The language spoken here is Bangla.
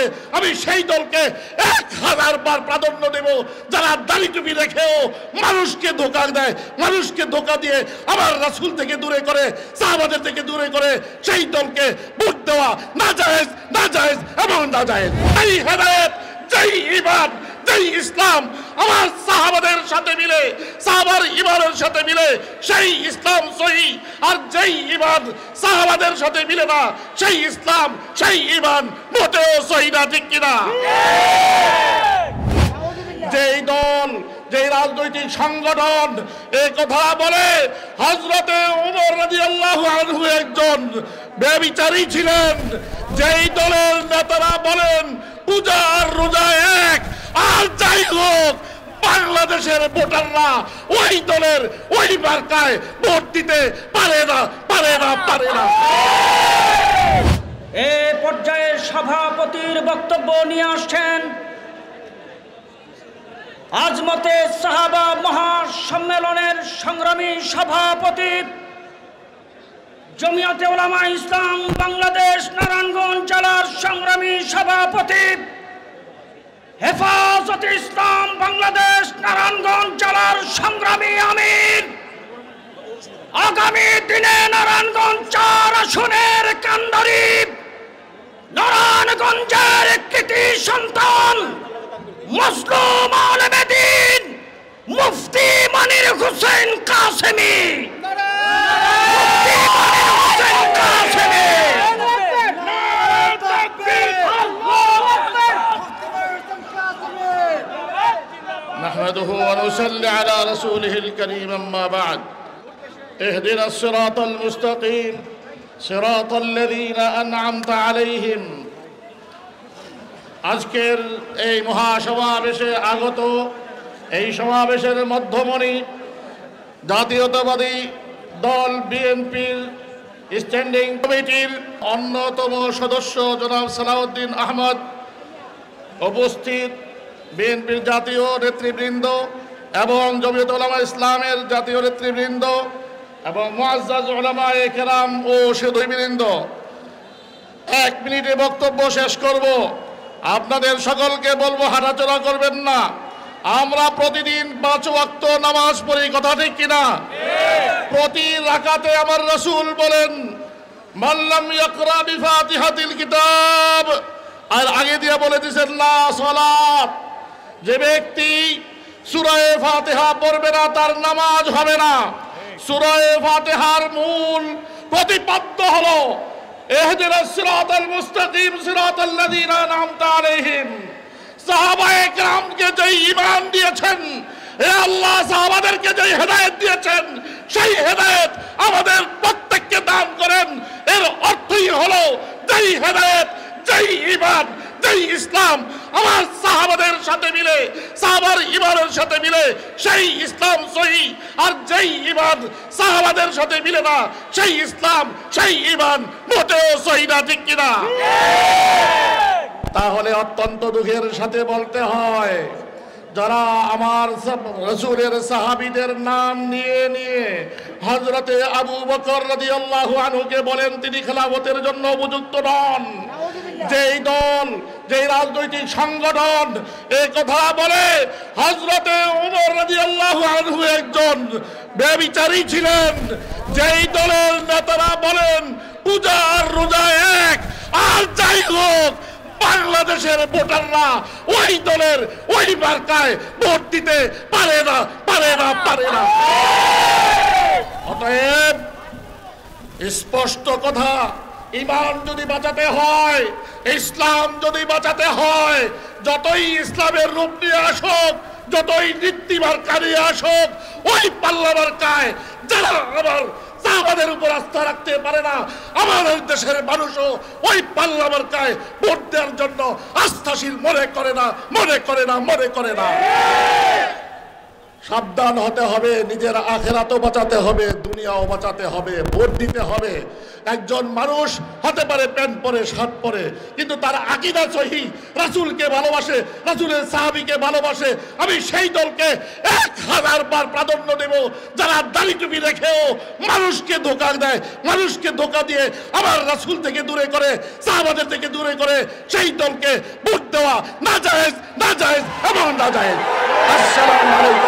আছে আমি সেই দলকে 1000 বার প্রাধান্য দেব যারা দাড়ি টুপি রেখেও মানুষকে ধোঁকা দেয়, মানুষকে ধোঁকা দিয়ে আমার রাসূল থেকে দূরে করে, সাহাবাদের থেকে দূরে করে সেই দলকে ভোট দেওয়া নাজায়েজ, নাজায়েজ এবং নাজায়েজ। এই হেদায়েত, যেই ঈমান, যেই ইসলাম আমার সাহাবাদের সাথে মিলে, সাহাবার ঈমানের সাথে মিলে সেই ইসলাম সহি, আর যেই ঈমান সাহাবাদের সাথে মিলে না সেই ইসলাম, সেই ঈমান মোটেও সহি না, ঠিক কিনা? যেই দল, যেই রাজনৈতিক সংগঠন এই কথা বলে হযরতে ওমর রাদিয়াল্লাহু আনহু একজন ব্যভিচারী ছিলেন, যেই দলের নেতারা বলেন পূজা আর রোজা এক, আর যাই হোক বাংলাদেশের ভোটাররা ওই দলের ওই মার্কায় ভোট দিতে পারে না, পারে না, পারে না। এই পর্যায়ে সভাপতির বক্তব্য নিয়ে আসছেন আজমতে সাহাবা মহাসম্মেলনের সংগ্রামী সভাপতি, জমিয়তে উলামা ইসলাম বাংলাদেশ নারায়ণগঞ্জ জেলার সংগ্রামী সভাপতি, হেফাজতে ইসলাম বাংলাদেশ নারায়ণগঞ্জ জেলার সংগ্রামী আমির, আগামী দিনে নারায়ণগঞ্জ 4 আসনের কান্ডারি, নারায়ণগঞ্জের কৃতি সন্তান মজলুম আলেমে দ্বীন মুফতি মনির হোসেন কাসেমী, نحمده ونصلي على رسوله الكريم أما بعد اهدنا الصراط المستقيم صراط الذين أنعمت عليهم। আজকের এই মহাসমাবেশে আগত এই সমাবেশের মধ্যমণি জাতীয়তাবাদী দল বিএনপির স্ট্যান্ডিং কমিটির অন্যতম সদস্য জনাব সালাউদ্দিন আহমদ, উপস্থিত বিএনপির জাতীয় নেতৃবৃন্দ এবং জমিয়তুল উলামা ইসলামের জাতীয় নেতৃবৃন্দ এবং মুআজ্জাজ উলামায়ে কেরাম ও সুধীবৃন্দ, 1 মিনিটে বক্তব্য শেষ করব। আপনাদের সকলকে বলবো হাঁটাচলা করবেন না। আমরা প্রতিদিন 5 ওয়াক্ত নামাজ পড়ি, কথা ঠিক কিনা? প্রতি রাকাতে আমার রাসূল বলেন মান লাম ইয়াকরা বিফাতিহাতিল কিতাব, আর আগে দিয়ে বলে দিয়েছেন লা সালাত, যে ব্যক্তি সূরা ফাতিহা পড়বে না তার নামাজ হবে না। সূরা ফাতিহার মূল প্রতিপাদ্য হলো ইহদিনাস সিরাতাল মুস্তাকিম সিরাতাল লাযিনা আন'আমতা আলাইহিম। সাহাবায়ে কেরামকে যে ঈমান দিয়েছেন, এ আল্লাহ সাহাবাদেরকে যে হেদায়েত দিয়েছেন, সেই হেদায়েত আমাদের প্রত্যেককে দান করেন। এর অর্থই হলো যেই হেদায়েত, যেই ঈমান, যেই ইসলাম আমার সাহাবাদের সাথে মিলে, সাহাবার ঈমানের সাথে মিলে সেই ইসলাম সহি, আর যেই ঈমান সাহাবাদের সাথে মিলে না সেই ইসলাম, সেই ঈমান মোটেও সহি না, ঠিক কিনা? তাহলে অত্যন্ত দুঃখের সাথে বলতে হয় যারা আমার রাসূলের সাহাবীদের নাম নিয়ে নিয়ে হযরতে আবু বকর রাদিয়াল্লাহু আনহুকে বলেন তিনি খেলাফতের জন্য উপযুক্ত নন, যেই দল, যেই রাজনৈতিক সংগঠন এই কথা বলে হযরতে ওমর রাদিয়াল্লাহু আনহু একজন ব্যভিচারী ছিলেন, যেই দলের নেতারা বলেন পূজা আর রোজা এক, আর যাই হোক বাংলাদেশের ভোটাররা ওই দলের ওই মার্কায় ভোট দিতে পারে না, পারে না, পারে না। অতএব স্পষ্ট কথা, ঈমান যদি বাঁচাতে হয়, ইসলাম যদি বাঁচাতে হয়, যতই ইসলামের রূপ নিয়ে আসুক, যতই নীতি মার্কা নিয়ে আসুক, ওই পাল্লা মার্কায় যারা আমার সাহাবাদের উপর আস্থা রাখতে পারে না, আমাদের দেশের মানুষও ওই পাল্লা মার্কায় ভোট দেওয়ার জন্য আস্থাশীল মনে করে না, মনে করে না, মনে করে না। সাবধান হতে হবে, নিজের আখিরাতও বাঁচাতে হবে, দুনিয়াও বাঁচাতে হবে, ভোট দিতে হবে। একজন মানুষ হতে পারে প্যান্ট পরে শার্ট পরে, কিন্তু তার আকীদা সহিহ, রাসূলকে ভালোবাসে, রাসূলের সাহাবীকে ভালোবাসে। আমি সেই দলকে 1000 বার প্রাধান্য দেব যারা দাড়ি টুপি রেখেও মানুষকে ধোঁকা দেয়, মানুষকে ধোঁকা দিয়ে আবার রাসূল থেকে দূরে করে, সাহাবাদের থেকে দূরে করে, সেই দলকে ভোট দেওয়া নাজায়েজ, নাজায়েজ এবং নাজায়েজ। আসসালামু আলাইকুম।